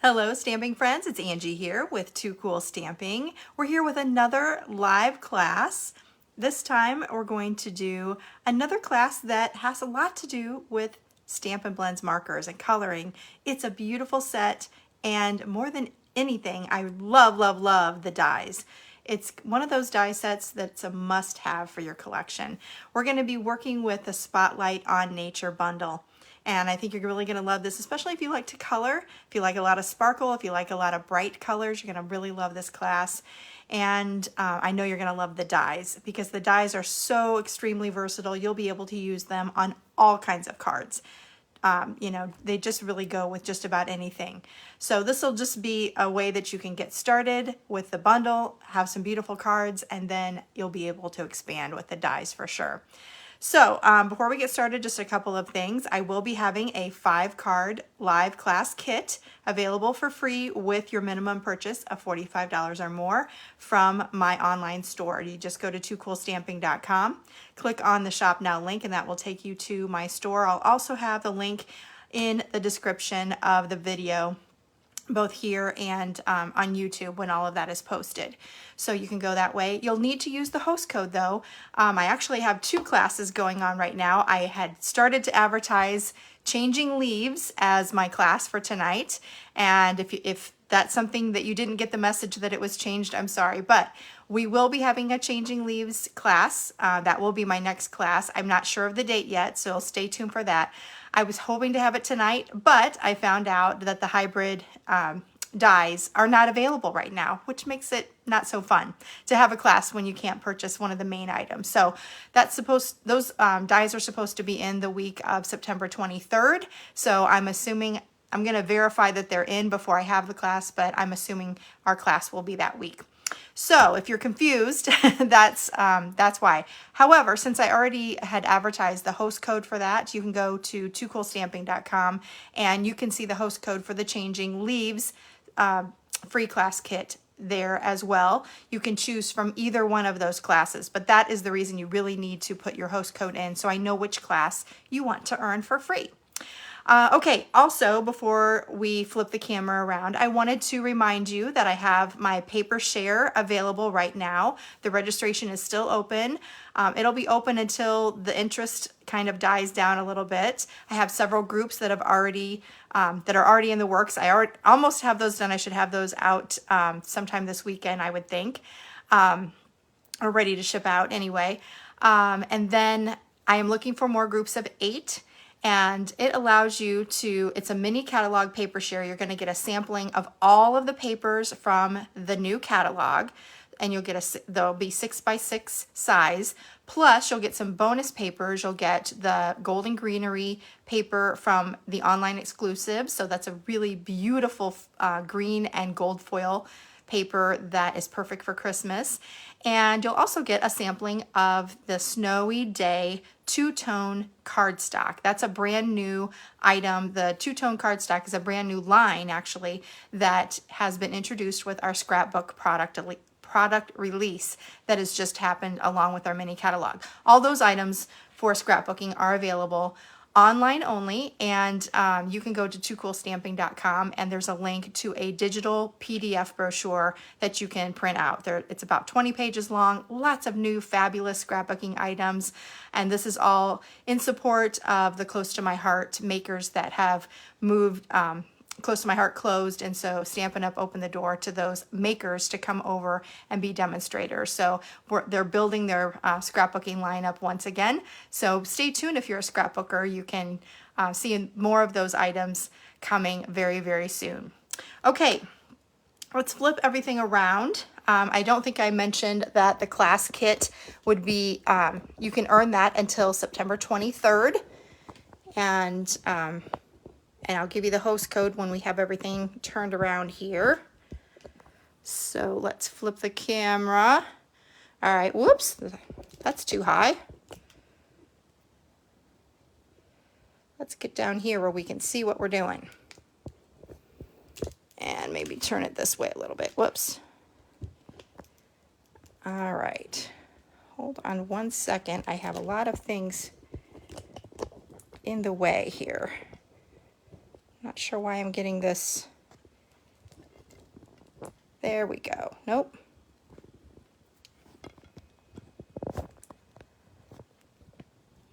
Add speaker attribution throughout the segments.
Speaker 1: Hello stamping friends, it's Angie here with Too Cool Stamping. We're here with another live class. This time we're going to do another class that has a lot to do with Stampin Blends markers and coloring. It's a beautiful set, and more than anything, I love the dies. It's one of those die sets that's a must-have for your collection. We're going to be working with the Spotlight on Nature bundle. And I think you're really going to love this, especially if you like to color, if you like a lot of sparkle, if you like a lot of bright colors, you're going to really love this class. And I know you're going to love the dies because the dies are so extremely versatile. You'll be able to use them on all kinds of cards. You know, they just really go with just about anything. So this will just be a way that you can get started with the bundle, have some beautiful cards, and then you'll be able to expand with the dies for sure. So before we get started, just a couple of things. I will be having a 5-card live class kit available for free with your minimum purchase of $45 or more from my online store. You just go to toocoolstamping.com, click on the Shop Now link, and that will take you to my store. I'll also have the link in the description of the video, both here and on YouTube when all of that is posted. So you can go that way. You'll need to use the host code though. I actually have 2 classes going on right now. I had started to advertise Changing Leaves as my class for tonight. And if that's something that you didn't get the message that it was changed, I'm sorry. But we will be having a Changing Leaves class. That will be my next class. I'm not sure of the date yet, so stay tuned for that. I was hoping to have it tonight, but I found out that the hybrid dies are not available right now, which makes it not so fun to have a class when you can't purchase one of the main items. So those dies are supposed to be in the week of September 23rd. So I'm assuming, I'm going to verify that they're in before I have the class, but I'm assuming our class will be that week. So if you're confused, that's why. However, since I already had advertised the host code for that, you can go to toocoolstamping.com and you can see the host code for the Changing Leaves free class kit there as well. You can choose from either one of those classes, but that is the reason you really need to put your host code in so I know which class you want to earn for free. Okay, also before we flip the camera around, I wanted to remind you that I have my paper share available right now. The registration is still open. It'll be open until the interest kind of dies down a little bit. I have several groups that are already in the works. I almost have those done. I should have those out sometime this weekend, I would think, or ready to ship out anyway. And then I am looking for more groups of 8. And it allows you to, it's a mini catalog paper share. You're going to get a sampling of all of the papers from the new catalog. And you'll get there'll be 6x6 size. Plus, you'll get some bonus papers. You'll get the Golden Greenery paper from the online exclusive. So that's a really beautiful green and gold foil paper that is perfect for Christmas. And you'll also get a sampling of the Snowy Day two-tone cardstock. That's a brand new item. The two-tone cardstock is a brand new line, actually, that has been introduced with our scrapbook product release that has just happened along with our mini catalog. All those items for scrapbooking are available online only, and you can go to toocoolstamping.com and there's a link to a digital PDF brochure that you can print out. It's about 20 pages long, lots of new fabulous scrapbooking items, and this is all in support of the Close to My Heart makers that have moved Close to My Heart closed, and so Stampin' Up opened the door to those makers to come over and be demonstrators. So they're building their scrapbooking lineup once again. So stay tuned if you're a scrapbooker. You can see more of those items coming very, very soon. Okay, let's flip everything around. I don't think I mentioned that the class kit would be, you can earn that until September 23rd. And I'll give you the host code when we have everything turned around here. So let's flip the camera. All right, whoops, that's too high. Let's get down here where we can see what we're doing. And maybe turn it this way a little bit. Whoops. All right, hold on one second. I have a lot of things in the way here. Not sure why I'm getting this There we go. Nope.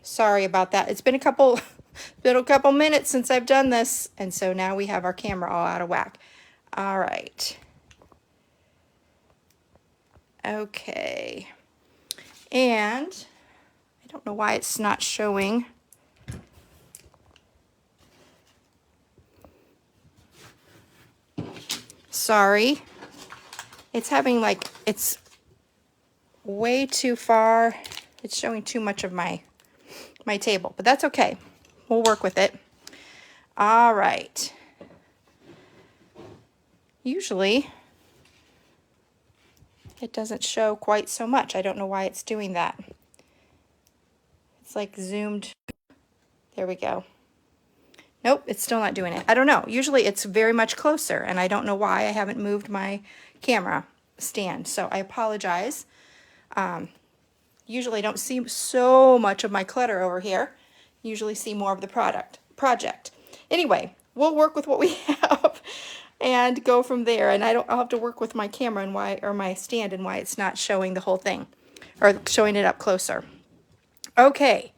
Speaker 1: Sorry about that. It's been a couple minutes since I've done this, and so now we have our camera all out of whack. All right. Okay. And I don't know why it's not showing. Sorry. It's having like, it's way too far. It's showing too much of my table, but that's okay. We'll work with it. All right. Usually it doesn't show quite so much. I don't know why it's doing that. It's like zoomed. There we go. Nope, it's still not doing it. I don't know. Usually it's very much closer, and I don't know why I haven't moved my camera stand. So I apologize. Usually don't see so much of my clutter over here. Usually see more of the project. Anyway, we'll work with what we have and go from there. And I'll have to work with my camera and my stand and why it's not showing the whole thing or showing it up closer. Okay.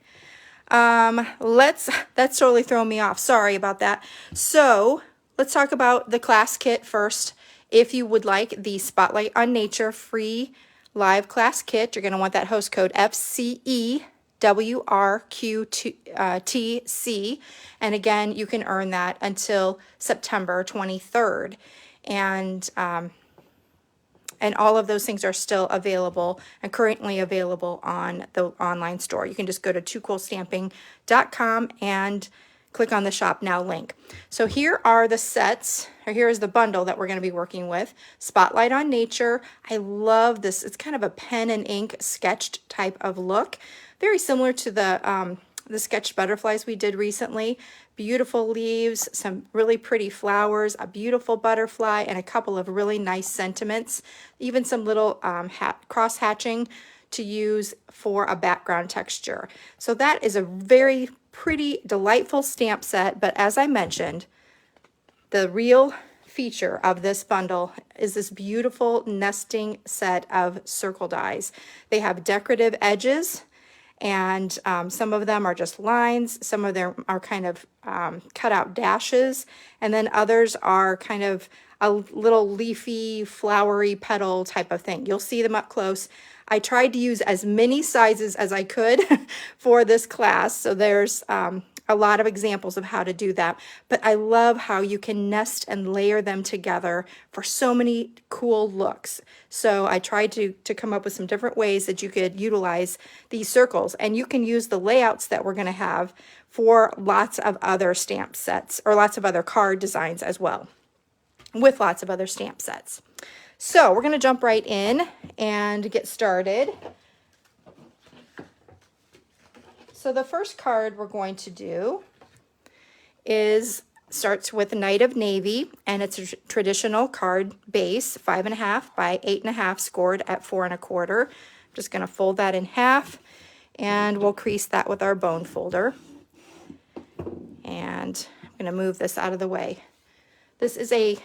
Speaker 1: That's totally thrown me off. Sorry about that. So let's talk about the class kit first. If you would like the Spotlight on Nature free live class kit, you're going to want that host code FCEWRQTC. And again, you can earn that until September 23rd. And all of those things are still available and currently available on the online store. You can just go to toocoolstamping.com and click on the Shop Now link. So here are the sets, or here is the bundle that we're going to be working with. Spotlight on Nature. I love this. It's kind of a pen and ink sketched type of look. Very similar to the sketched butterflies we did recently. Beautiful leaves, some really pretty flowers, a beautiful butterfly, and a couple of really nice sentiments. Even some little cross hatching to use for a background texture. So that is a very pretty, delightful stamp set. But as I mentioned, the real feature of this bundle is this beautiful nesting set of circle dies. They have decorative edges, and some of them are just lines, some of them are kind of cut out dashes, and then others are kind of a little leafy, flowery petal type of thing. You'll see them up close. I tried to use as many sizes as I could for this class, so there's a lot of examples of how to do that. But I love how you can nest and layer them together for so many cool looks. So I tried to come up with some different ways that you could utilize these circles. And you can use the layouts that we're going to have for lots of other stamp sets, or lots of other card designs as well, with lots of other stamp sets. So we're going to jump right in and get started. So the first card we're going to do starts with Night of Navy, and it's a traditional card base, 5.5 by 8.5, scored at 4 1/4. I'm just going to fold that in half, and we'll crease that with our bone folder. And I'm going to move this out of the way. This is a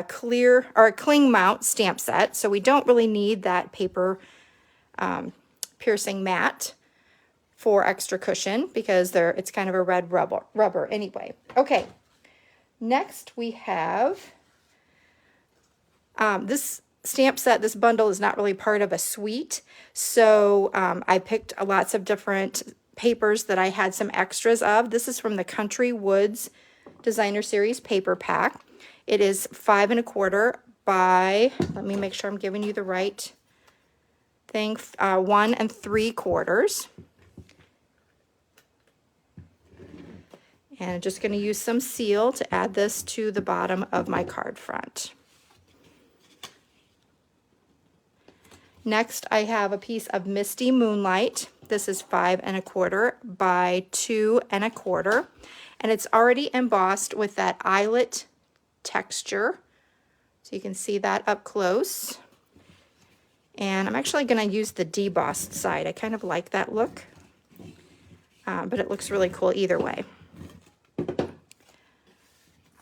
Speaker 1: clear or a cling mount stamp set, so we don't really need that paper piercing mat for extra cushion, because it's kind of a red rubber anyway. Okay, next we have this stamp set. This bundle is not really part of a suite, so I picked lots of different papers that I had some extras of. This is from the Country Woods Designer Series paper pack. It is 5 1/4 by, let me make sure I'm giving you the right thing, 1 3/4. And I'm just going to use some seal to add this to the bottom of my card front. Next, I have a piece of Misty Moonlight. This is 5 1/4 by 2 1/4. And it's already embossed with that eyelet texture. So you can see that up close. And I'm actually going to use the debossed side. I kind of like that look, but it looks really cool either way.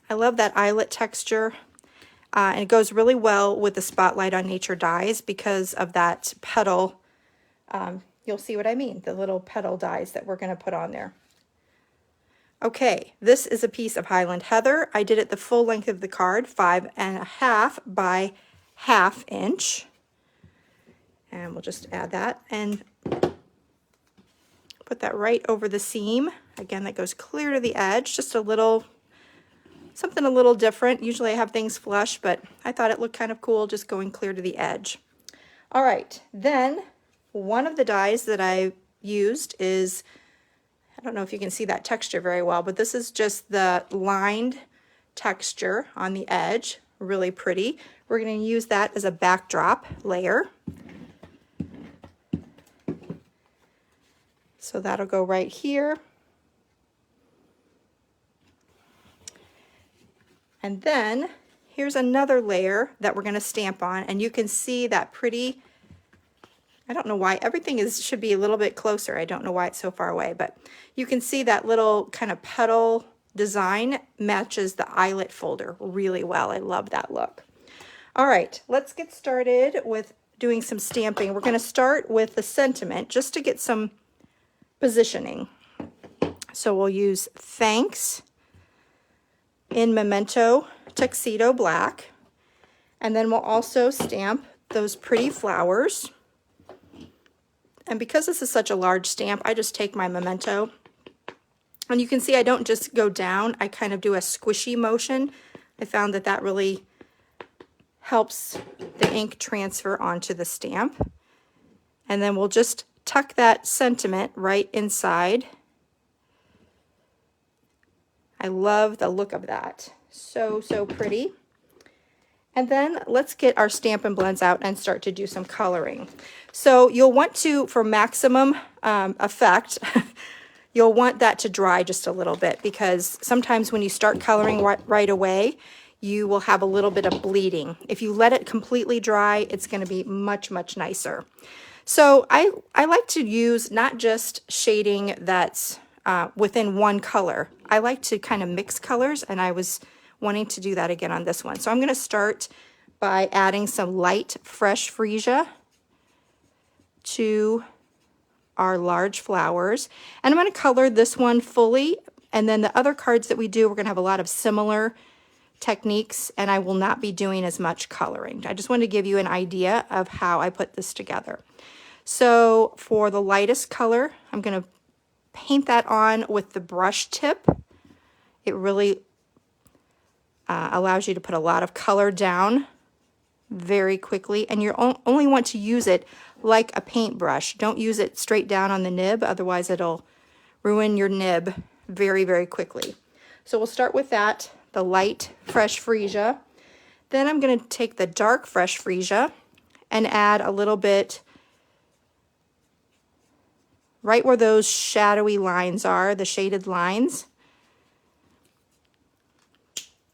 Speaker 1: I love that eyelet texture. And it goes really well with the Spotlight on Nature dies because of that petal. You'll see what I mean, the little petal dies that we're going to put on there. Okay, this is a piece of Highland Heather. I did it the full length of the card, 5.5 by 1/2 inch. And we'll just add that and put that right over the seam. Again, that goes clear to the edge, just a little, something a little different. Usually I have things flush, but I thought it looked kind of cool just going clear to the edge. All right, then one of the dies that I used is, I don't know if you can see that texture very well, but this is just the lined texture on the edge, really pretty. We're going to use that as a backdrop layer. So that'll go right here. And then here's another layer that we're going to stamp on, and you can see that pretty, I don't know why, everything should be a little bit closer. I don't know why it's so far away, but you can see that little kind of petal design matches the eyelet folder really well. I love that look. All right, let's get started with doing some stamping. We're going to start with the sentiment just to get some positioning. So we'll use Thanks in Memento Tuxedo Black, and then we'll also stamp those pretty flowers. And because this is such a large stamp, I just take my Memento, and you can see I don't just go down, I kind of do a squishy motion. I found that that really helps the ink transfer onto the stamp. And then we'll just tuck that sentiment right inside. I love the look of that. So, so pretty. And then let's get our Stampin' Blends out and start to do some coloring. So you'll want to, for maximum effect, you'll want that to dry just a little bit, because sometimes when you start coloring right away, you will have a little bit of bleeding. If you let it completely dry, it's going to be much, much nicer. So I like to use not just shading that's within one color. I like to kind of mix colors, and I was wanting to do that again on this one. So I'm going to start by adding some light fresh freesia to our large flowers. And I'm going to color this one fully, and then the other cards that we do, we're going to have a lot of similar techniques, and I will not be doing as much coloring. I just want to give you an idea of how I put this together. So for the lightest color, I'm going to paint that on with the brush tip. It really allows you to put a lot of color down very quickly, and you only want to use it like a paintbrush. Don't use it straight down on the nib, otherwise it'll ruin your nib very, very quickly. So we'll start with that, the light fresh freesia. Then I'm going to take the dark fresh freesia and add a little bit right where those shadowy lines are, the shaded lines,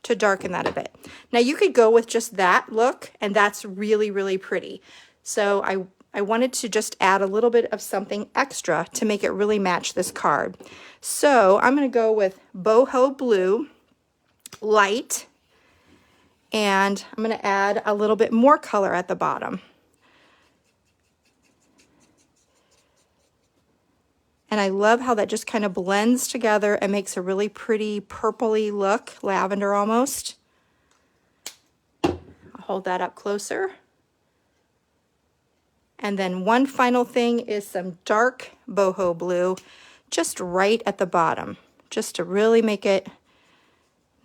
Speaker 1: to darken that a bit. Now you could go with just that look, and that's really, really pretty. So I wanted to just add a little bit of something extra to make it really match this card. So I'm going to go with Boho Blue Light, and I'm going to add a little bit more color at the bottom. And I love how that just kind of blends together and makes a really pretty purpley look, lavender almost. I'll hold that up closer. And then one final thing is some dark boho blue, just right at the bottom, just to really make it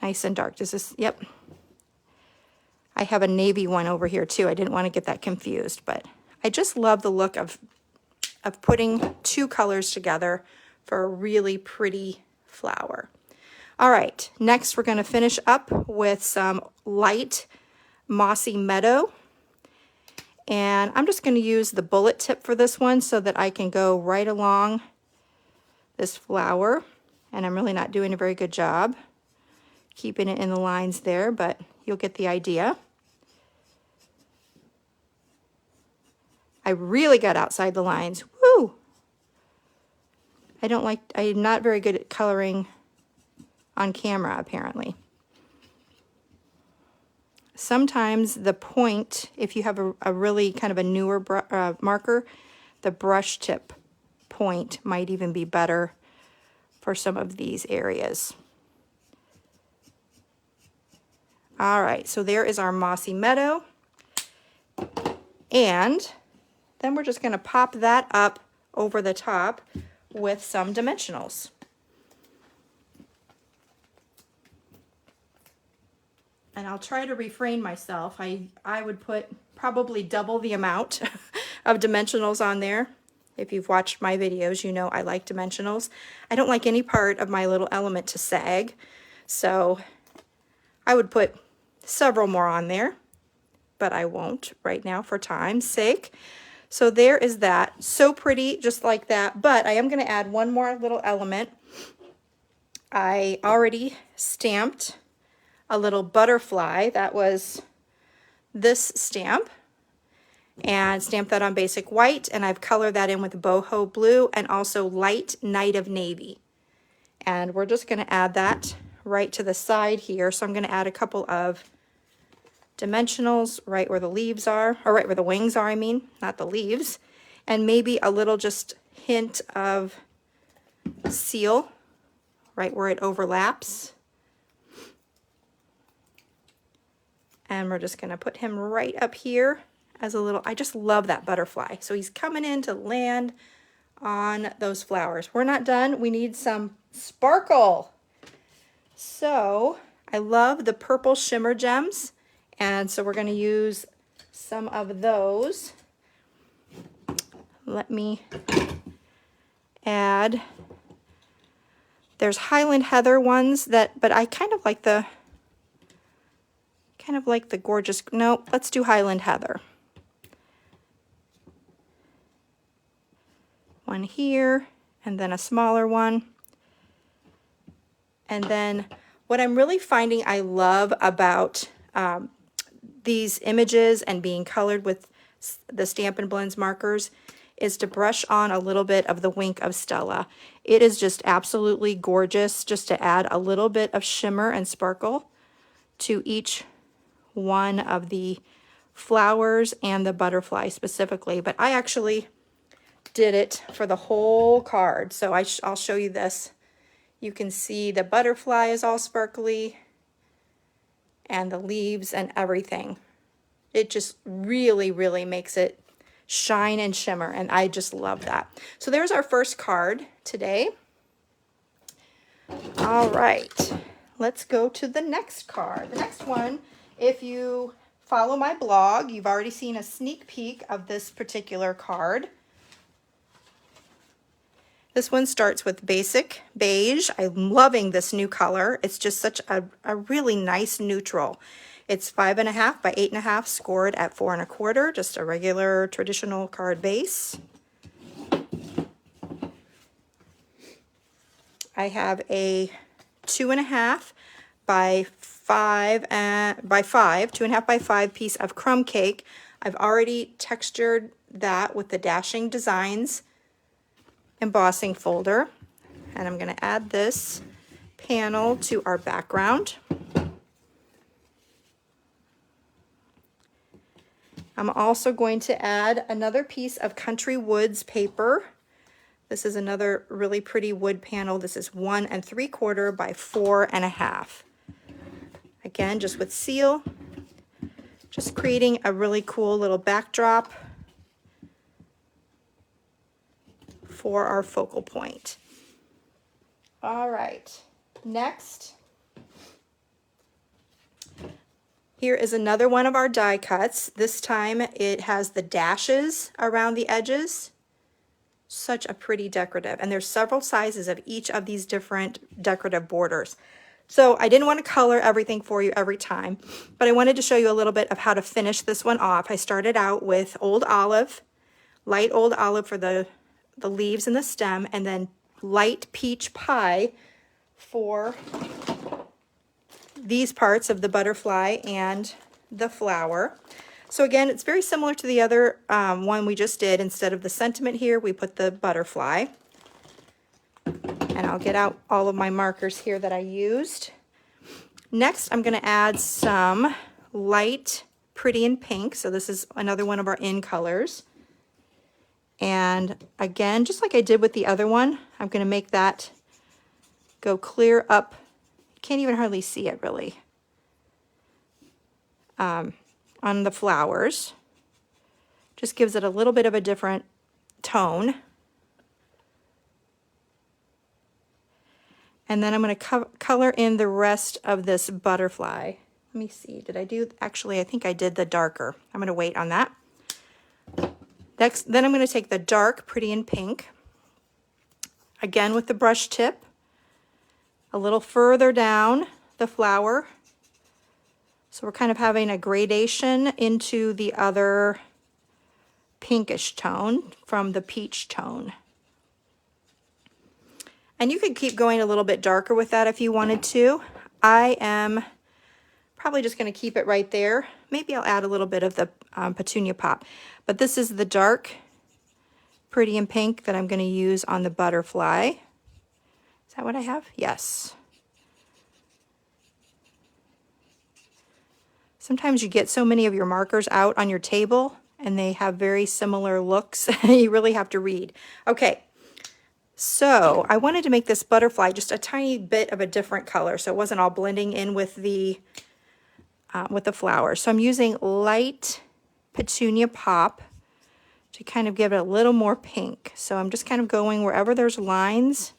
Speaker 1: nice and dark. Does this, yep. I have a navy one over here too. I didn't want to get that confused, but I just love the look of putting two colors together for a really pretty flower. All right, next we're going to finish up with some light mossy meadow. And I'm just going to use the bullet tip for this one so that I can go right along this flower. And I'm really not doing a very good job keeping it in the lines there, but you'll get the idea. I really got outside the lines. Woo! I'm not very good at coloring on camera, apparently. sometimes the point, if you have a really kind of a newer marker, the brush tip point might even be better for some of these areas. All right, so there is our mossy meadow. And then we're just going to pop that up over the top with some dimensionals. And I'll try to refrain myself. I would put probably double the amount of dimensionals on there. If you've watched my videos, you know I like dimensionals. I don't like any part of my little element to sag, so I would put several more on there, but I won't right now for time's sake. So there is that. So pretty, just like that, but I am going to add one more little element. I already stamped a little butterfly. That was this stamp, and stamped that on basic white, and I've colored that in with boho blue and also light night of navy. And we're just going to add that right to the side here. So I'm going to add a couple of dimensionals right where the leaves are, or right where the wings are, I mean, not the leaves, and maybe a little just hint of seal right where it overlaps. And we're just going to put him right up here as a little, I just love that butterfly. So he's coming in to land on those flowers. We're not done. We need some sparkle. So I love the purple shimmer gems. And so we're going to use some of those. Let me add, there's Highland Heather ones that, but I kind of like the gorgeous, no, let's do Highland Heather. One here, and then a smaller one. And then what I'm really finding I love about these images and being colored with the Stampin' Blends markers is to brush on a little bit of the Wink of Stella. It is just absolutely gorgeous just to add a little bit of shimmer and sparkle to each one of the flowers and the butterfly specifically. But I actually did it for the whole card. So I'll show you this. You can see the butterfly is all sparkly and the leaves and everything. It just really, really makes it shine and shimmer, and I just love that. So there's our first card today. All right, let's go to the next card. The next one, if you follow my blog, you've already seen a sneak peek of this particular card. This one starts with basic beige. I'm loving this new color. It's just such a really nice neutral. It's 5.5 by 8.5, scored at 4 1/4, just a regular traditional card base. I have a 2.5 by 5 2.5 by 5 piece of crumb cake. I've already textured that with the Dashing Designs embossing folder, and I'm going to add this panel to our background. I'm also going to add another piece of Country Woods paper. This is another really pretty wood panel. This is 1 3/4 by 4 1/2. Again, just with seal, just creating a really cool little backdrop for our focal point. All right, next, here is another one of our die cuts. This time it has the dashes around the edges. Such a pretty decorative, and there's several sizes of each of these different decorative borders. So I didn't want to color everything for you every time, but I wanted to show you a little bit of how to finish this one off. I started out with Old Olive, light Old Olive for the leaves and the stem, and then light peach pie for these parts of the butterfly and the flower. So again, it's very similar to the other one we just did. Instead of the sentiment here, we put the butterfly. And I'll get out all of my markers here that I used. Next, I'm going to add some light, pretty, and pink. So this is another one of our in colors. And again, just like I did with the other one, I'm going to make that go clear up. You can't even hardly see it really. On the flowers. Just gives it a little bit of a different tone. And then I'm going to color in the rest of this butterfly. Let me see, did I do, actually I think I did the darker. I'm going to wait on that. Next, then I'm going to take the dark, pretty, and pink. Again with the brush tip. A little further down the flower. So we're kind of having a gradation into the other pinkish tone from the peach tone. And you could keep going a little bit darker with that if you wanted to. I am probably just going to keep it right there. Maybe I'll add a little bit of the petunia pop. But this is the dark, pretty, and pink that I'm going to use on the butterfly. Is that what I have? Yes. Sometimes you get so many of your markers out on your table and they have very similar looks. You really have to read. Okay, so I wanted to make this butterfly just a tiny bit of a different color so it wasn't all blending in with the flowers. So I'm using light petunia pop to kind of give it a little more pink. So I'm just kind of going wherever there's lines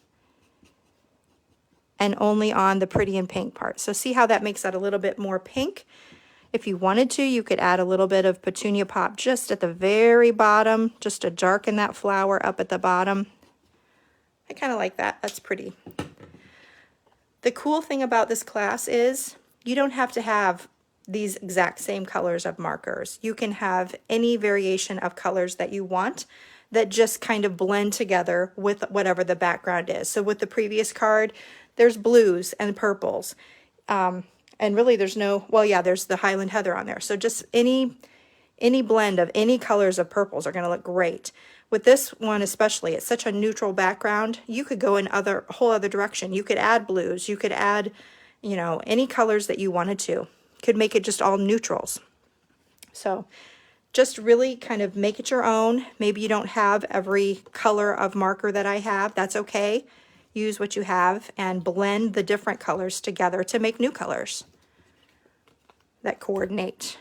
Speaker 1: and only on the pretty and pink part. So see how that makes that a little bit more pink? If you wanted to, you could add a little bit of petunia pop just at the very bottom, just to darken that flower up at the bottom. I kind of like that. That's pretty. The cool thing about this class is you don't have to have these exact same colors of markers. You can have any variation of colors that you want that just kind of blend together with whatever the background is. So with the previous card, there's blues and purples. And really there's no, well, yeah, there's the Highland Heather on there. So just any blend of any colors of purples are going to look great. With this one especially, it's such a neutral background. You could go in a whole other direction. You could add blues. You could add, you know, any colors that you wanted to. Could make it just all neutrals. So just really kind of make it your own. Maybe you don't have every color of marker that I have. That's okay. Use what you have and blend the different colors together to make new colors that coordinate.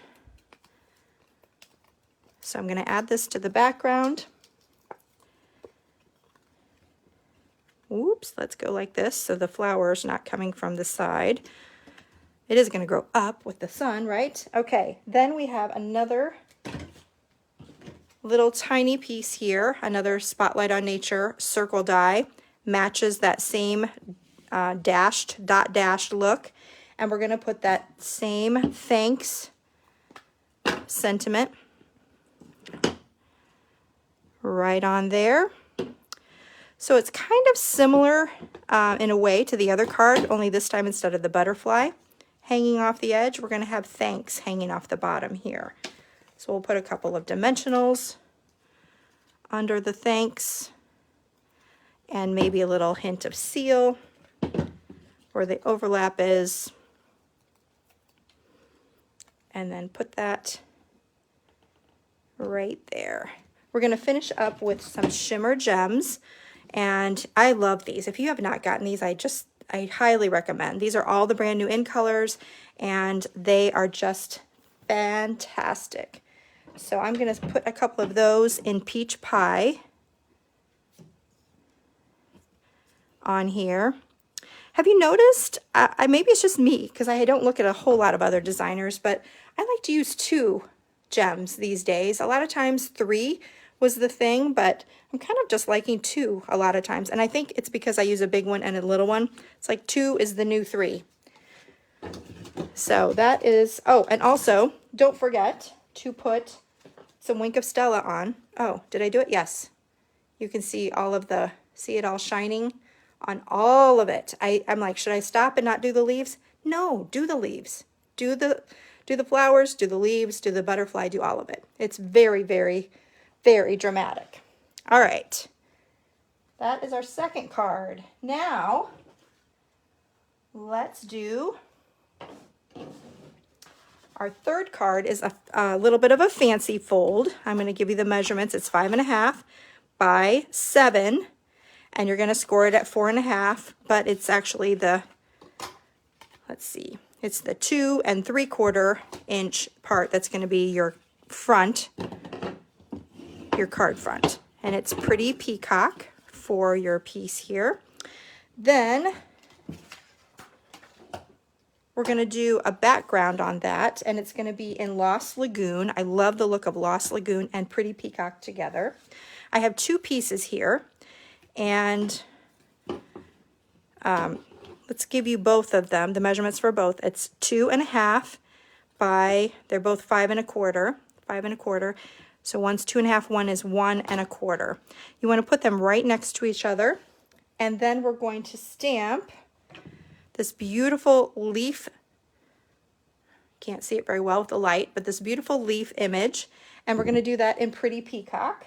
Speaker 1: So I'm going to add this to the background. Oops, let's go like this so the flower is not coming from the side. It is going to grow up with the sun, right? Okay, then we have another little tiny piece here, another Spotlight on Nature circle die. Matches that same dot dashed look. And we're going to put that same thanks sentiment right on there. So it's kind of similar in a way to the other card, only this time instead of the butterfly hanging off the edge, we're going to have thanks hanging off the bottom here. So we'll put a couple of dimensionals under the thanks and maybe a little hint of seal where the overlap is. And then put that right there. We're going to finish up with some shimmer gems. And I love these. If you have not gotten these, I highly recommend. These are all the brand new in colors and they are just fantastic. So I'm going to put a couple of those in Peach Pie on here. Have you noticed, maybe it's just me because I don't look at a whole lot of other designers, but I like to use 2 gems these days. A lot of times 3 was the thing, but I'm kind of just liking 2 a lot of times. And I think it's because I use a big one and a little one. It's like 2 is the new 3. So that is, oh, and also don't forget to put some Wink of Stella on. Oh, did I do it? Yes. You can see all of the, see it all shining on all of it. I'm like, should I stop and not do the leaves? No, do the leaves. Do the flowers, do the leaves, do the butterfly, do all of it. It's very, very, very dramatic. All right. That is our second card. Now, let's do Our third card is a little bit of a fancy fold. I'm going to give you the measurements. It's 5.5 by 7, and you're going to score it at 4.5, but it's actually the, let's see, it's the 2 3/4 inch part that's going to be your front, your card front. And it's pretty peacock for your piece here. Then we're going to do a background on that, and it's going to be in Lost Lagoon. I love the look of Lost Lagoon and Pretty Peacock together. I have 2 pieces here, and let's give you both of them, the measurements for both. It's 2.5 by, they're both 5 1/4. So one's 2.5, one is 1 1/4. You want to put them right next to each other, and then we're going to stamp this beautiful leaf. Can't see it very well with the light, but this beautiful leaf image, and we're going to do that in Pretty Peacock.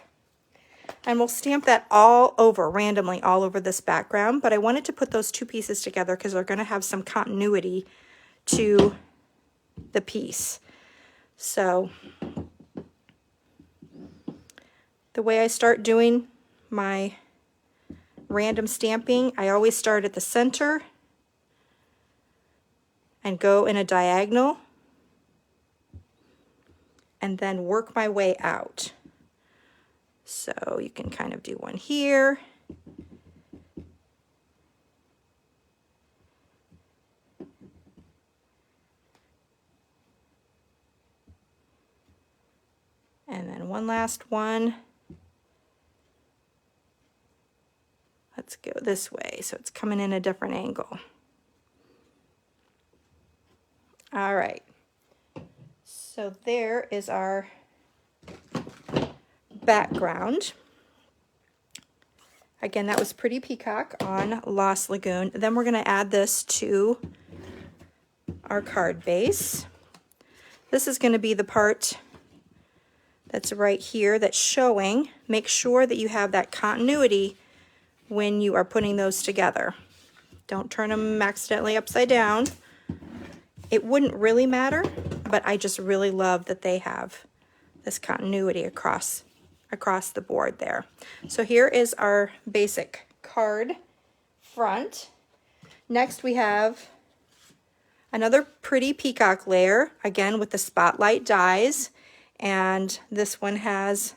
Speaker 1: And we'll stamp that all over, randomly all over this background, but I wanted to put those 2 pieces together because they're going to have some continuity to the piece. So the way I start doing my random stamping, I always start at the center and go in a diagonal and then work my way out. So you can kind of do one here. And then one last one. Let's go this way so it's coming in a different angle. All right, so there is our background. Again, that was Pretty Peacock on Lost Lagoon. Then we're going to add this to our card base. This is going to be the part that's right here that's showing. Make sure that you have that continuity when you are putting those together. Don't turn them accidentally upside down. It wouldn't really matter, but I just really love that they have this continuity across the board there. So here is our basic card front. Next we have another Pretty Peacock layer, again with the spotlight dies, and this one has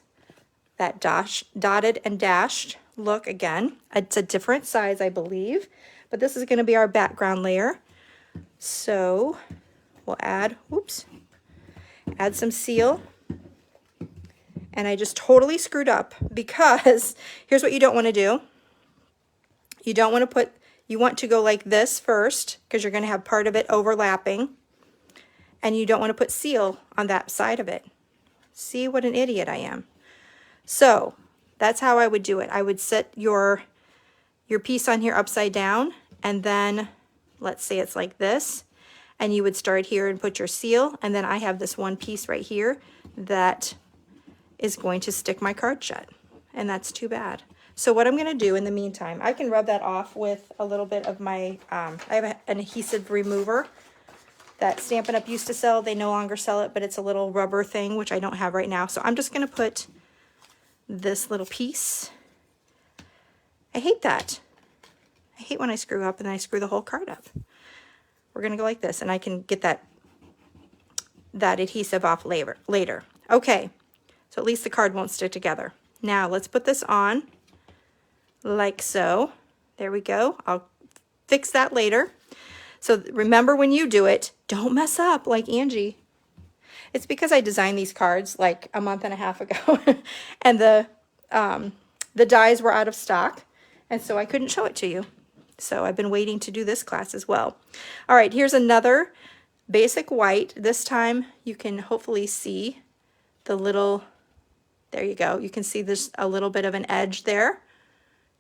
Speaker 1: that dotted and dashed look again. It's a different size, I believe, but this is going to be our background layer. So we'll add some seal. And I just totally screwed up because here's what you don't want to do. You don't want to put, you want to go like this first because you're going to have part of it overlapping. And you don't want to put seal on that side of it. See what an idiot I am. So that's how I would do it. I would set your piece on here upside down, and then let's say it's like this, and you would start here and put your seal, and then I have this one piece right here that is going to stick my card shut, and that's too bad. So what I'm going to do in the meantime, I can rub that off with a little bit of my, I have an adhesive remover that Stampin' Up! Used to sell. They no longer sell it, but it's a little rubber thing, which I don't have right now. So I'm just going to put this little piece. I hate that. I hate when I screw up and then I screw the whole card up. We're going to go like this, and I can get that adhesive off later. Okay, so at least the card won't stick together. Now let's put this on like so. There we go. I'll fix that later. So remember, when you do it, don't mess up like Angie. It's because I designed these cards like a month and a half ago and the dies were out of stock, and so I couldn't show it to you. So I've been waiting to do this class as well. All right, here's another basic white. This time you can hopefully see the little, there you go. You can see there's a little bit of an edge there,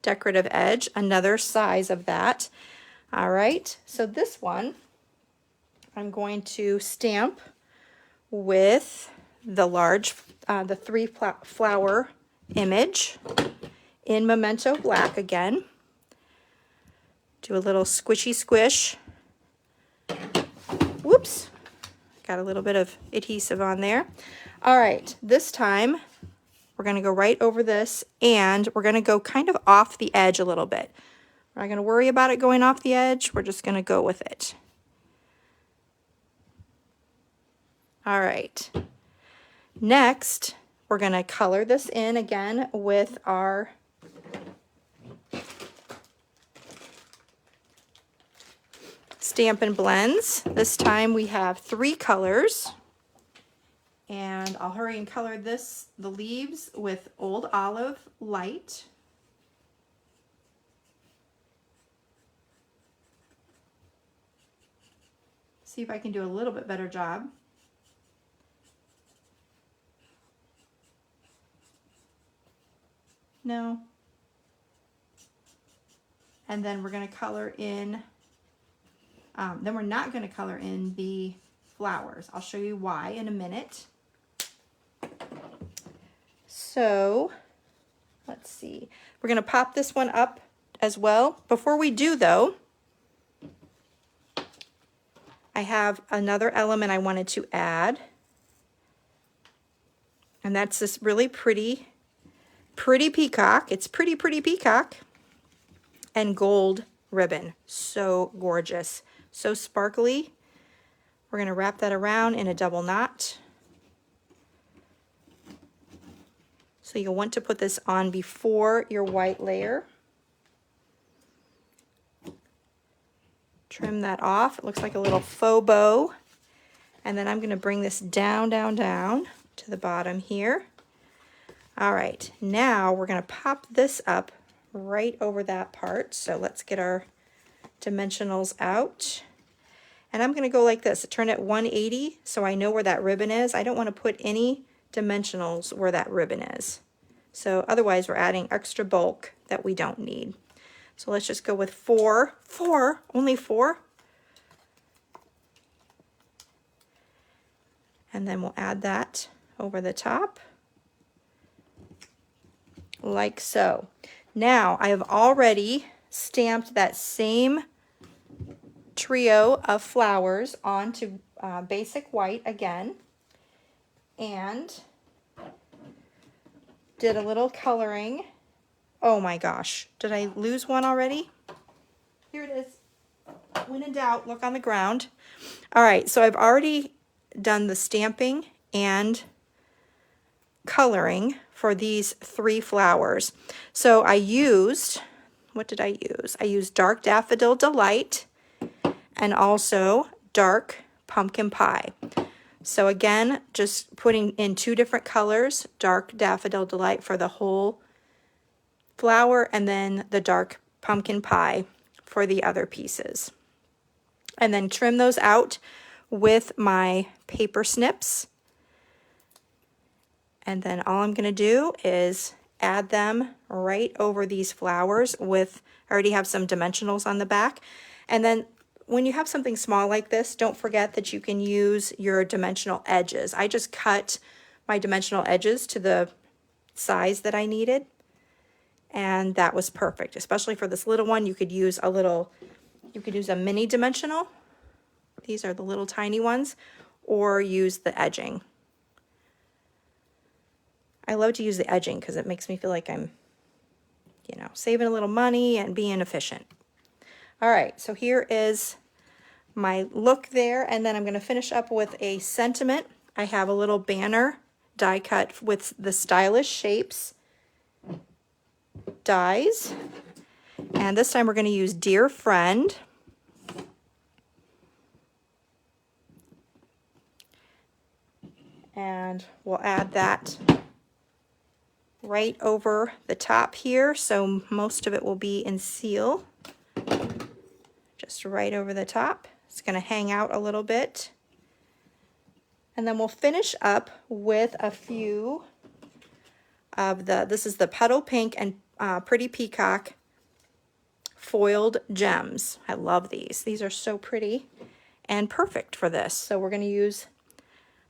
Speaker 1: decorative edge, another size of that. All right, so this one I'm going to stamp with the large, the 3 flower image in Memento Black again. Do a little squishy squish. Whoops, Got a little bit of adhesive on there. All right, this time we're going to go right over this, and we're going to go kind of off the edge a little bit. We're not going to worry about it going off the edge. We're just going to go with it. All right. Next, we're going to color this in again with our Stampin' Blends. This time we have 3 colors. And I'll hurry and color the leaves with Old Olive Light. See if I can do a little bit better job. No. And then we're going to color in, then we're not going to color in the flowers. I'll show you why in a minute. So, let's see. We're going to pop this one up as well. Before we do though, I have another element I wanted to add. And that's this really pretty peacock. It's pretty peacock and gold ribbon. So gorgeous, so sparkly. We're going to wrap that around in a double knot. So you'll want to put this on before your white layer. Trim that off. It looks like a little faux bow. And then I'm going to bring this down to the bottom here. All right, now we're going to pop this up right over that part. So let's get our dimensionals out. And I'm going to go like this, turn it 180 so I know where that ribbon is. I don't want to put any dimensionals where that ribbon is. So otherwise we're adding extra bulk that we don't need. So let's just go with 4, only 4. And then we'll add that over the top, like so. Now I have already stamped that same trio of flowers onto basic white again, and did a little coloring. Oh my gosh, did I lose one already? Here it is. When in doubt, look on the ground. All right, so I've already done the stamping and coloring for these 3 flowers. So I used, what did I use? I used Dark Daffodil Delight and also Dark Pumpkin Pie. So again, just putting in 2 different colors, Dark Daffodil Delight for the whole flower, and then the Dark Pumpkin Pie for the other pieces. And then trim those out with my paper snips. And then all I'm going to do is add them right over these flowers with, I already have some dimensionals on the back. And then when you have something small like this, don't forget that you can use your dimensional edges. I just cut my dimensional edges to the size that I needed, and that was perfect. Especially for this little one, you could use a mini dimensional. These are the little tiny ones, or use the edging. I love to use the edging because it makes me feel like I'm, saving a little money and being efficient. All right, so here is my look there, and then I'm going to finish up with a sentiment. I have a little banner die cut with the Stylish Shapes dies, and this time we're going to use Dear Friend. And we'll add that right over the top here, so most of it will be in seal. Just right over the top. It's going to hang out a little bit. And then we'll finish up with a few of this is the Petal Pink and Pretty Peacock foiled gems. I love these. These are so pretty and perfect for this. So we're going to use,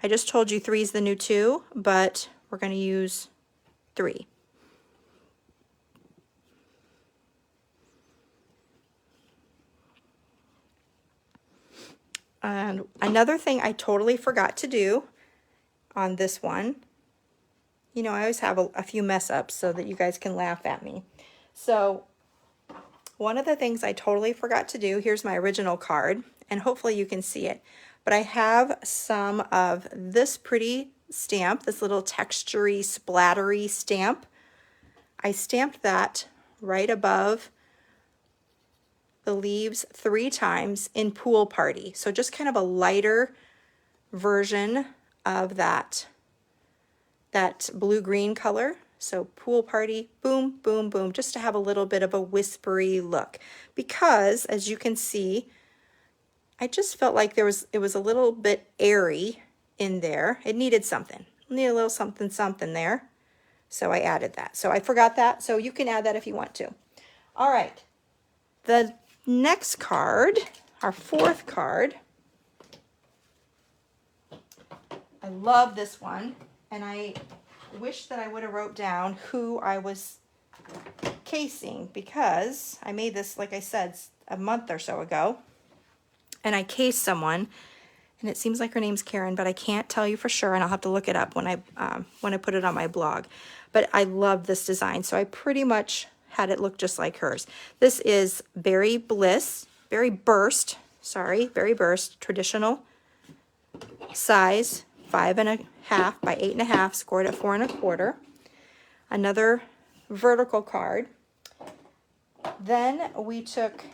Speaker 1: I just told you 3 is the new 2, but we're going to use 3. And another thing I totally forgot to do on this one, you know, I always have a few mess ups so that you guys can laugh at me. So one of the things I totally forgot to do, here's my original card, and hopefully you can see it, but I have some of this pretty stamp, this little textury, splattery stamp. I stamped that right above the leaves 3 times in Pool Party. So just kind of a lighter version of that blue-green color. So Pool Party, boom, boom, boom, just to have a little bit of a whispery look. Because, as you can see, I just felt like it was a little bit airy in there. It needed something. It needed a little something, something there. So I added that. So I forgot that, so you can add that if you want to. All right. The next card, our 4th card, I love this one, and I wish that I would have wrote down who I was casing, because I made this, like I said, a month or so ago, and I cased someone, and it seems like her name's Karen, but I can't tell you for sure, and I'll have to look it up when I put it on my blog. But I love this design, so I pretty much had it look just like hers. This is Berry Burst, traditional size, 5.5 by 8.5, scored at 4 1/4. Another vertical card. Then we took,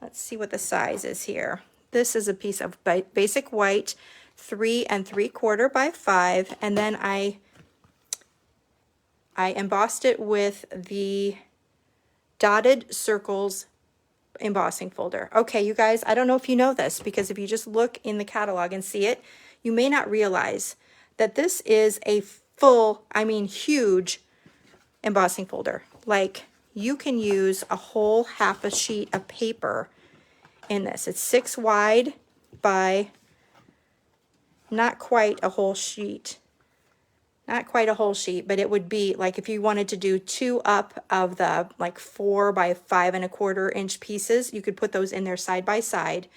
Speaker 1: let's see what the size is here. This is a piece of basic white, 3 3/4 by 5, and then I embossed it with the Dotted Circles Embossing Folder. Okay, you guys, I don't know if you know this, because if you just look in the catalog and see it, you may not realize that this is a full, I mean huge embossing folder. Like, you can use a whole half a sheet of paper in this. It's 6 wide by not quite a whole sheet. Not quite a whole sheet, but it would be like if you wanted to do 2 up of the like 4 by 5 1/4 inch pieces, you could put those in there side by side,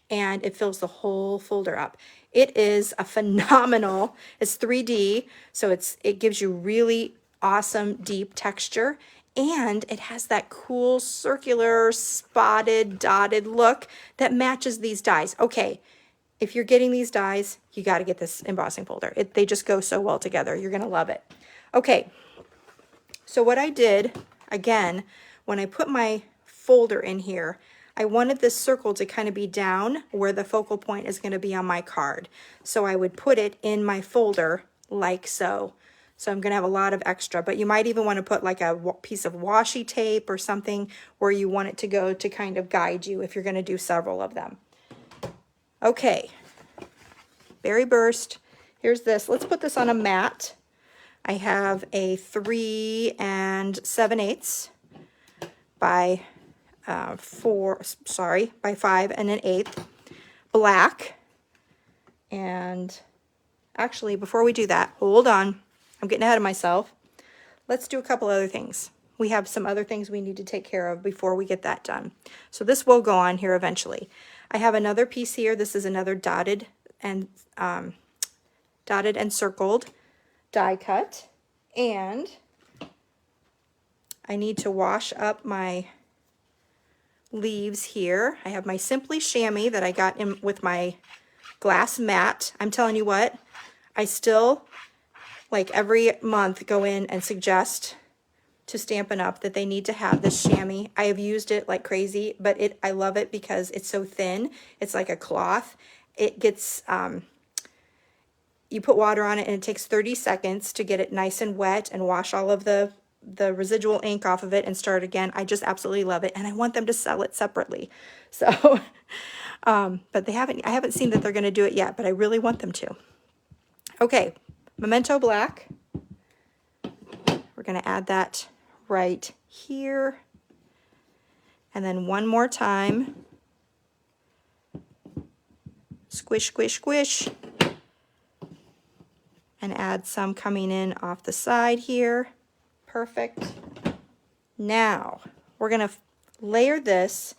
Speaker 1: and it fills the whole folder up. It is a phenomenal, it's 3D, so it gives you really awesome deep texture, and it has that cool circular spotted dotted look that matches these dies. Okay, if you're getting these dies, you got to get this embossing folder. They just go so well together. You're going to love it. Okay, so what I did, again, when I put my folder in here, I wanted this circle to kind of be down where the focal point is going to be on my card. So I would put it in my folder like so. So I'm going to have a lot of extra, but you might even want to put like a piece of washi tape or something where you want it to go to kind of guide you if you're going to do several of them. Okay, Berry Burst. Here's this. Let's put this on a mat. I have a 3 7/8 by 5 1/8 black. And actually, before we do that, hold on. I'm getting ahead of myself. Let's do a couple other things. We have some other things we need to take care of before we get that done. So this will go on here eventually. I have another piece here. This is another dotted and circled die cut, and I need to wash up my leaves here. I have my Simply Chamois that I got in with my glass mat. I'm telling you what, I still, like every month, go in and suggest to Stampin' Up that they need to have this chamois. I have used it like crazy, but I love it because it's so thin. It's like a cloth. It gets, you put water on it and it takes 30 seconds to get it nice and wet and wash all of the residual ink off of it and start again. I just absolutely love it, and I want them to sell it separately. So, but I haven't seen that they're going to do it yet, but I really want them to. Okay, Memento Black. We're going to add that right here, and then one more time, squish, squish, squish, and add some coming in off the side here. Perfect. Now we're going to layer this.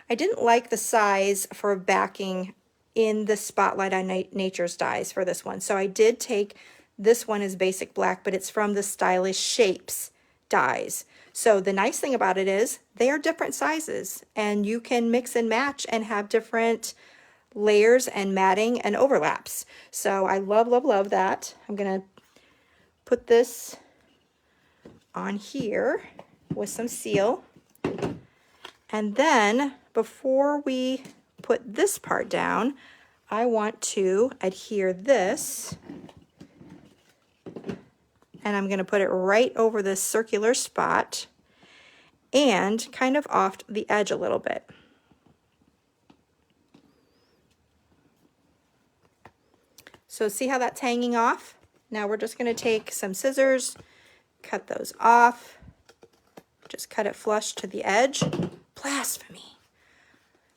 Speaker 1: I didn't like the size for backing in the Spotlight on Nature's dies for this one. So I did take, this one is basic black, but it's from the Stylish Shapes dies. So the nice thing about it is they are different sizes and you can mix and match and have different layers and matting and overlaps. So I love, love, love that. I'm gonna put this on here with some seal. And then before we put this part down, I want to adhere this, and I'm going to put it right over this circular spot and kind of off the edge a little bit. So see how that's hanging off? Now we're just going to take some scissors, cut those off, just cut it flush to the edge. Blasphemy.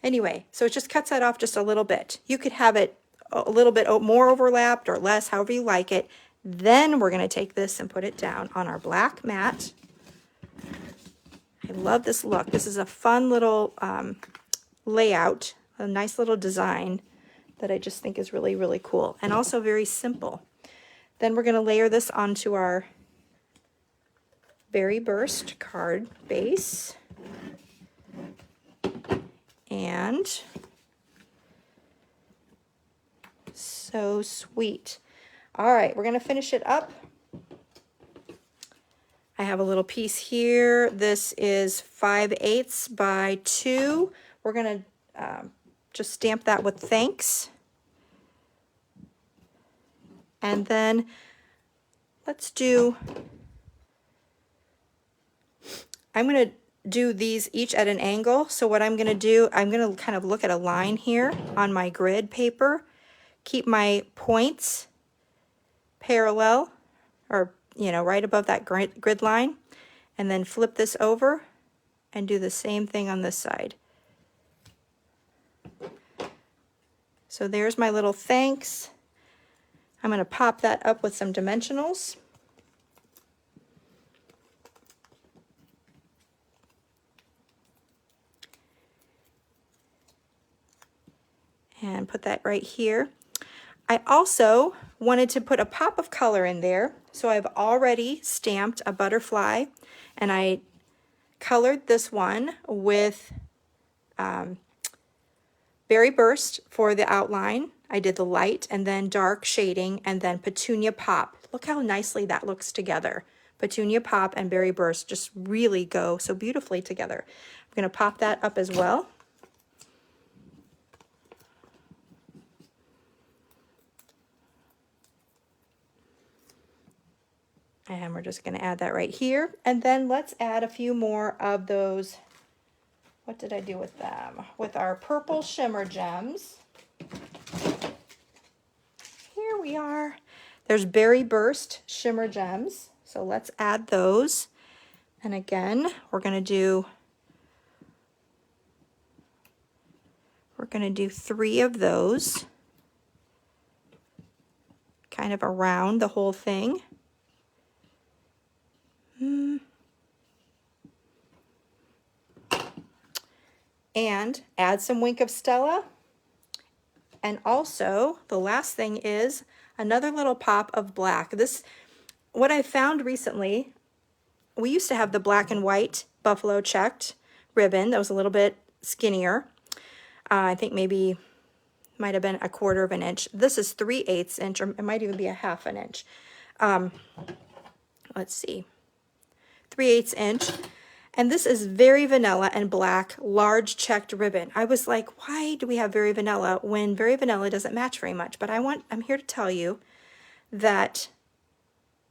Speaker 1: Anyway, so it just cuts that off just a little bit. You could have it a little bit more overlapped or less, however you like it. Then we're going to take this and put it down on our black mat. I love this look. This is a fun little layout, a nice little design that I just think is really, really cool and also very simple. Then we're going to layer this onto our Berry Burst card base. And so sweet. All right, we're going to finish it up. I have a little piece here. This is 5/8 by 2. We're going to just stamp that with thanks. And then let's do, I'm going to do these each at an angle. So what I'm going to do, I'm going to kind of look at a line here on my grid paper, keep my points parallel or, you know, right above that grid line, and then flip this over and do the same thing on this side. So there's my little thanks. I'm going to pop that up with some dimensionals. And put that right here. I also wanted to put a pop of color in there, so I've already stamped a butterfly, and I colored this one with Berry Burst for the outline. I did the light and then dark shading and then Petunia Pop. Look how nicely that looks together. Petunia Pop and Berry Burst just really go so beautifully together. I'm going to pop that up as well. And we're just going to add that right here. And then let's add a few more of those. What did I do with them? With our purple shimmer gems. Here we are. There's Berry Burst shimmer gems. So let's add those. And again, we're going to do 3 of those. Kind of around the whole thing. And add some Wink of Stella. And also, the last thing is another little pop of black. This, what I found recently, we used to have the black and white buffalo checked ribbon that was a little bit skinnier. I think maybe might have been 1/4 of an inch. This is 3/8 inch, or it might even be a 1/2 inch. Let's see. 3/8 inch, and this is very vanilla and black, large checked ribbon. I was like, why do we have very vanilla when very vanilla doesn't match very much? But I'm here to tell you that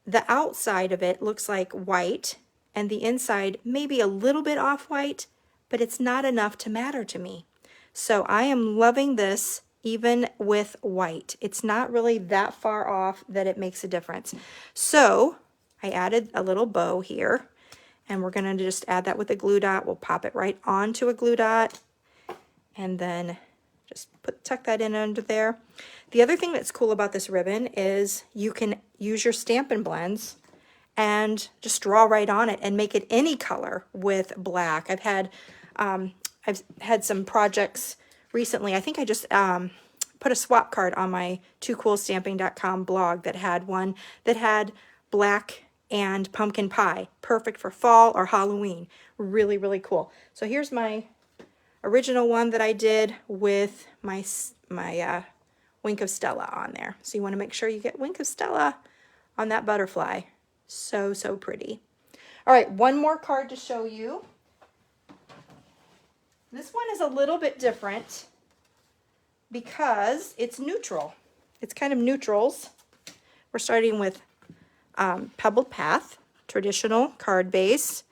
Speaker 1: the outside of it looks like white, and the inside maybe a little bit off-white, but it's not enough to matter to me. So I am loving this even with white. It's not really that far off that it makes a difference. So I added a little bow here, and we're going to just add that with a glue dot. We'll pop it right onto a glue dot, and then just tuck that in under there. The other thing that's cool about this ribbon is you can use your Stampin' Blends and just draw right on it and make it any color with black. I've had I've had some projects recently. I think I just put a swap card on my toocoolstamping.com blog that had one that had black and pumpkin pie. Perfect for fall or Halloween. Really, really cool. So here's my original one that I did with my Wink of Stella on there. So you want to make sure you get Wink of Stella on that butterfly. So, so pretty. All right, one more card to show you. This one is a little bit different because it's neutral. It's kind of neutrals. We're starting with Pebbled Path, traditional card base.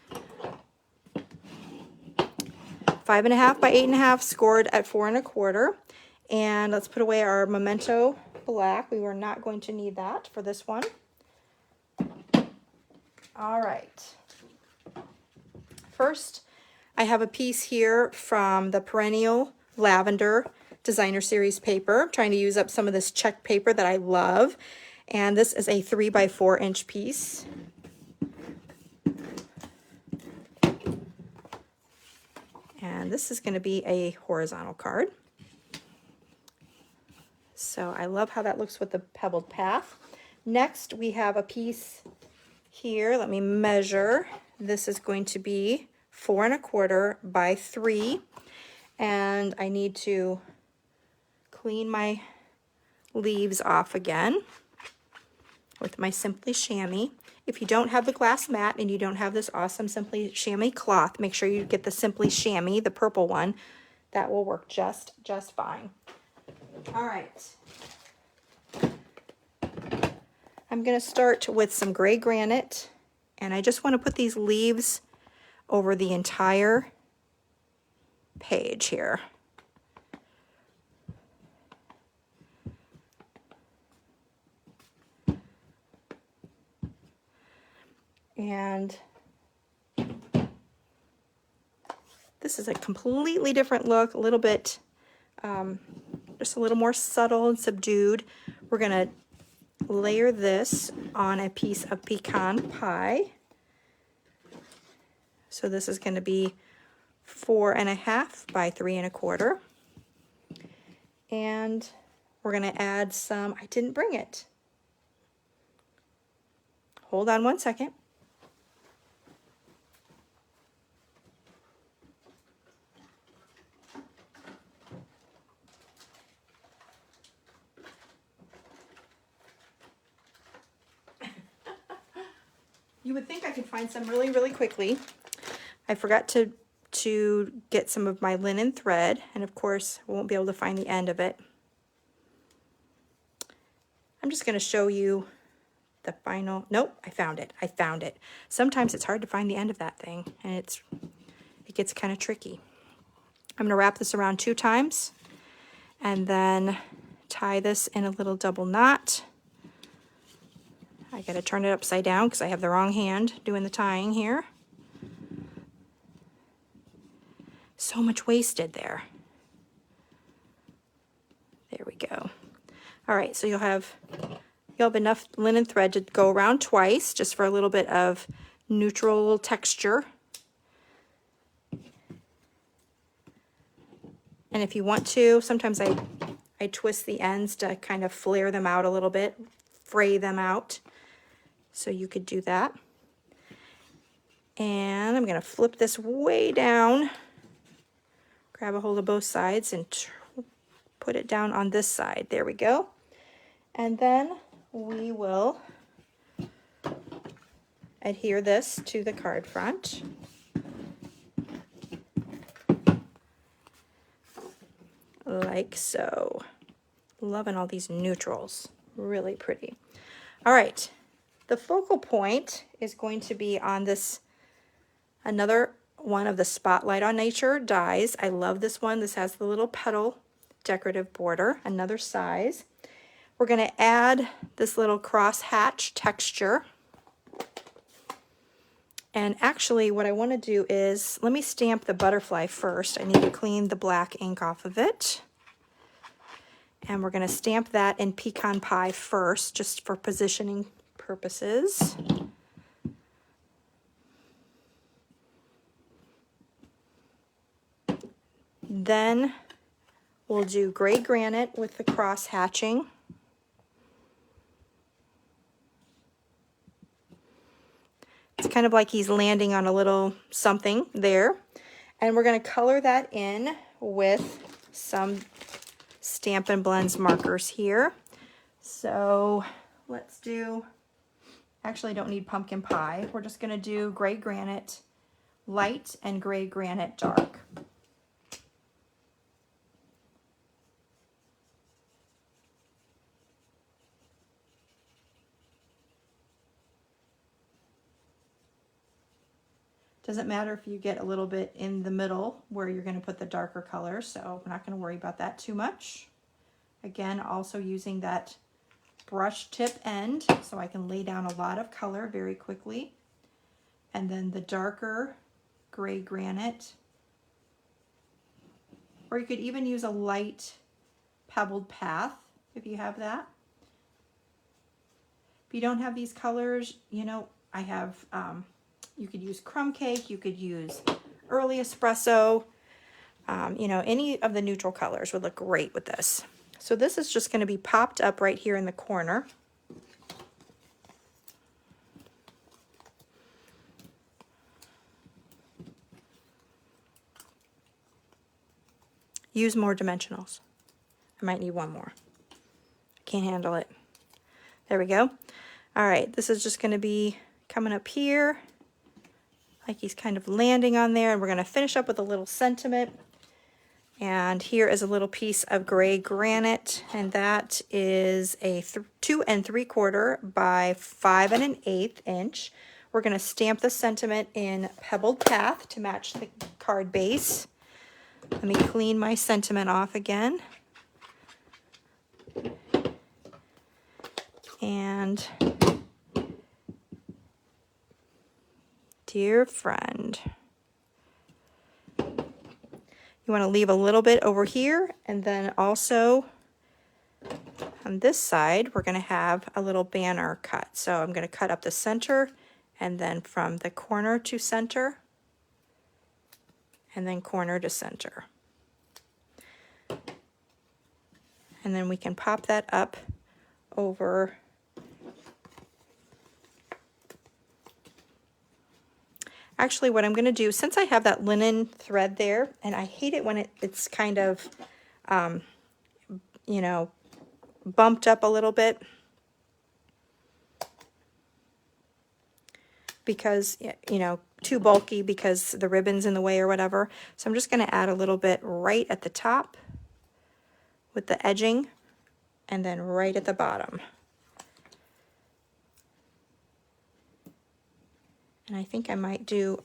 Speaker 1: 5.5 by 8.5, scored at 4 1/4. And let's put away our Memento Black. We were not going to need that for this one. All right. First, I have a piece here from the Perennial Lavender Designer Series paper. I'm trying to use up some of this check paper that I love. And this is a 3 by 4 inch piece. And this is going to be a horizontal card. So I love how that looks with the Pebbled Path. Next, we have a piece here. Let me measure. This is going to be 4 1/4 by 3. And I need to clean my leaves off again with my Simply Chamois. If you don't have the glass mat and you don't have this awesome Simply Chamois cloth, make sure you get the Simply Chamois, the purple one. That will work just fine. All right. I'm going to start with some gray granite, and I just want to put these leaves over the entire page here. And this is a completely different look, a little bit, just a little more subtle and subdued. We're going to layer this on a piece of pecan pie. So this is going to be 4 1/2 by 3 1/4. And we're going to add some, I didn't bring it. Hold on one second. You would think I could find some really, really quickly. I forgot to get some of my linen thread, and of course I won't be able to find the end of it. I'm just going to show you the final, nope, I found it. I found it. Sometimes it's hard to find the end of that thing, and it gets kind of tricky. I'm going to wrap this around 2 times and then tie this in a little double knot. I got to turn it upside down because I have the wrong hand doing the tying here. So much wasted there. There we go. All right, so you'll have enough linen thread to go around twice, just for a little bit of neutral texture. And if you want to, sometimes I twist the ends to kind of flare them out a little bit, fray them out. So you could do that. And I'm going to flip this way down, grab a hold of both sides, and put it down on this side. There we go. And then we will adhere this to the card front. Like so. Loving all these neutrals. Really pretty. All right. The focal point is going to be on this, another one of the Spotlight on Nature dies. I love this one. This has the little petal decorative border, another size. We're going to add this little cross hatch texture. And actually what I want to do is, let me stamp the butterfly first. I need to clean the black ink off of it. And we're going to stamp that in pecan pie first, just for positioning purposes. Then we'll do gray granite with the cross hatching. It's kind of like he's landing on a little something there. And we're going to color that in with some Stampin' Blends markers here. So let's do, actually I don't need pumpkin pie. We're just going to do gray granite light and gray granite dark. Doesn't matter if you get a little bit in the middle where you're going to put the darker color, so we're not going to worry about that too much. Again, also using that brush tip end so I can lay down a lot of color very quickly. And then the darker gray granite, or you could even use a light pebbled path if you have that. If you don't have these colors, you know, I have, you could use crumb cake, you could use early espresso, you know, any of the neutral colors would look great with this. So this is just going to be popped up right here in the corner. Use more dimensionals. I might need one more. Can't handle it. There we go. All right, this is just going to be coming up here, like he's kind of landing on there, and we're going to finish up with a little sentiment. And here is a little piece of gray granite, and that is a 2 3/4 by 5 1/8 inch. We're going to stamp the sentiment in pebbled path to match the card base. Let me clean my sentiment off again. And dear friend, you want to leave a little bit over here, and then also on this side we're going to have a little banner cut. So I'm going to cut up the center, and then from the corner to center, and then corner to center. And then we can pop that up over actually what I'm going to do, since I have that linen thread there, and I hate it when it's kind of, you know, bumped up a little bit, because, you know, too bulky because the ribbon's in the way or whatever. So I'm just going to add a little bit right at the top with the edging, and then right at the bottom. And I think I might do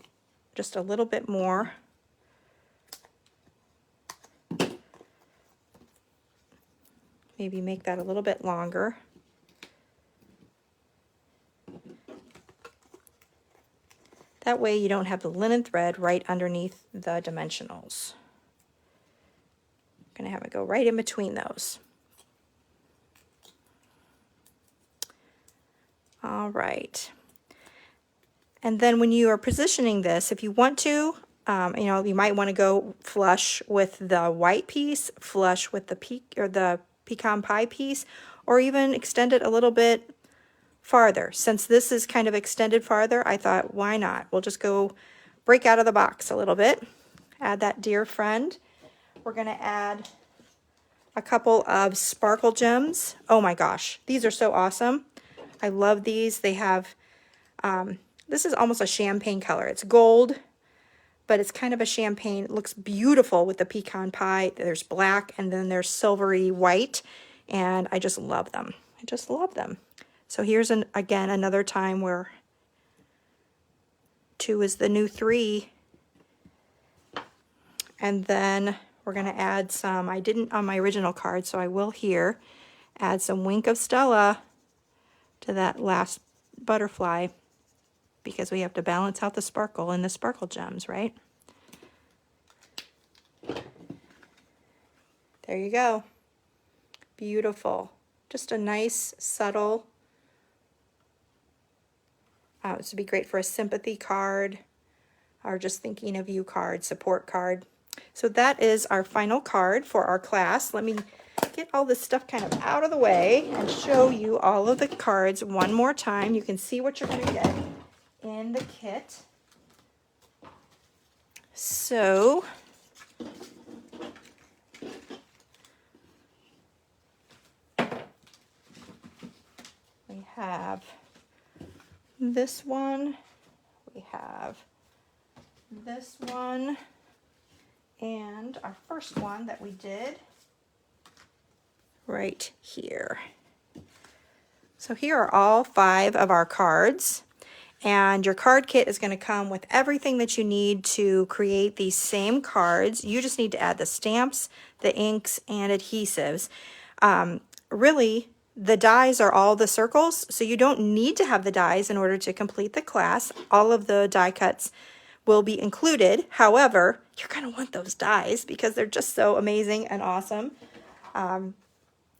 Speaker 1: just a little bit more. Maybe make that a little bit longer. That way you don't have the linen thread right underneath the dimensionals. I'm going to have it go right in between those. All right. And then when you are positioning this, if you want to, you know, you might want to go flush with the white piece, flush with the pecan pie piece, or even extend it a little bit farther. Since this is kind of extended farther, I thought, why not? We'll just go break out of the box a little bit. Add that dear friend. We're going to add a couple of sparkle gems. Oh my gosh, these are so awesome. I love these. They have, this is almost a champagne color. It's gold, but it's kind of a champagne. It looks beautiful with the pecan pie. There's black, and then there's silvery white, and I just love them. I just love them. So here's, again, another time where 2 is the new 3. And then we're going to add some, I didn't on my original card, so I will here, add some Wink of Stella to that last butterfly, because we have to balance out the sparkle and the sparkle gems, right? There you go. Beautiful. Just a nice, subtle, this would be great for a sympathy card, or just thinking of you card, support card. So that is our final card for our class. Let me get all this stuff kind of out of the way and show you all of the cards one more time. You can see what you're going to get in the kit. So we have this one, we have this one, and our first one that we did right here. So here are all 5 of our cards, and your card kit is going to come with everything that you need to create these same cards. You just need to add the stamps, the inks, and adhesives. Really, the dies are all the circles, so you don't need to have the dies in order to complete the class. All of the die cuts will be included. However, you're going to want those dies because they're just so amazing and awesome.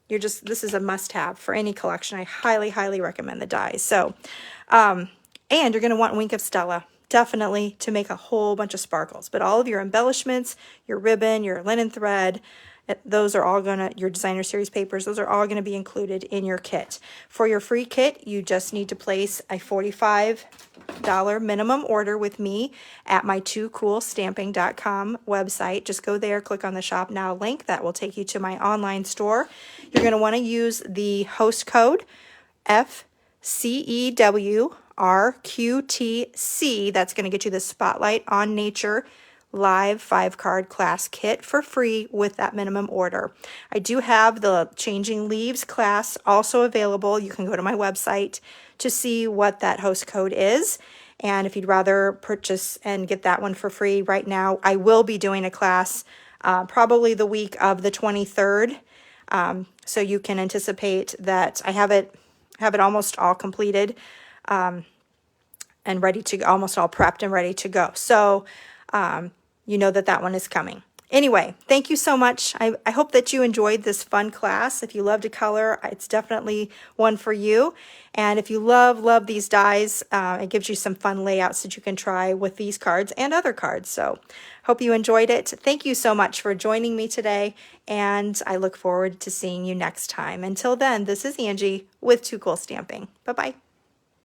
Speaker 1: This is a must-have for any collection. I highly, highly recommend the dies. So, and you're going to want Wink of Stella, definitely, to make a whole bunch of sparkles. But all of your embellishments, your ribbon, your linen thread, those are all your designer series papers, those are all going to be included in your kit. For your free kit, you just need to place a $45 minimum order with me at my toocoolstamping.com website. Just go there, click on the Shop Now link. That will take you to my online store. You're going to want to use the host code FCEWRQTC. That's going to get you the Spotlight on Nature Live 5-card class kit for free with that minimum order. I do have the Changing Leaves class also available. You can go to my website to see what that host code is. And if you'd rather purchase and get that one for free right now, I will be doing a class probably the week of the 23rd. So you can anticipate that I have it almost all completed and ready to go, almost all prepped and ready to go. So you know that one is coming. Anyway, thank you so much. I hope that you enjoyed this fun class. If you love to color, it's definitely one for you. And if you love these dies, it gives you some fun layouts that you can try with these cards and other cards. So hope you enjoyed it. Thank you so much for joining me today, and I look forward to seeing you next time. Until then, this is Angie with Too Cool Stamping. Bye-bye.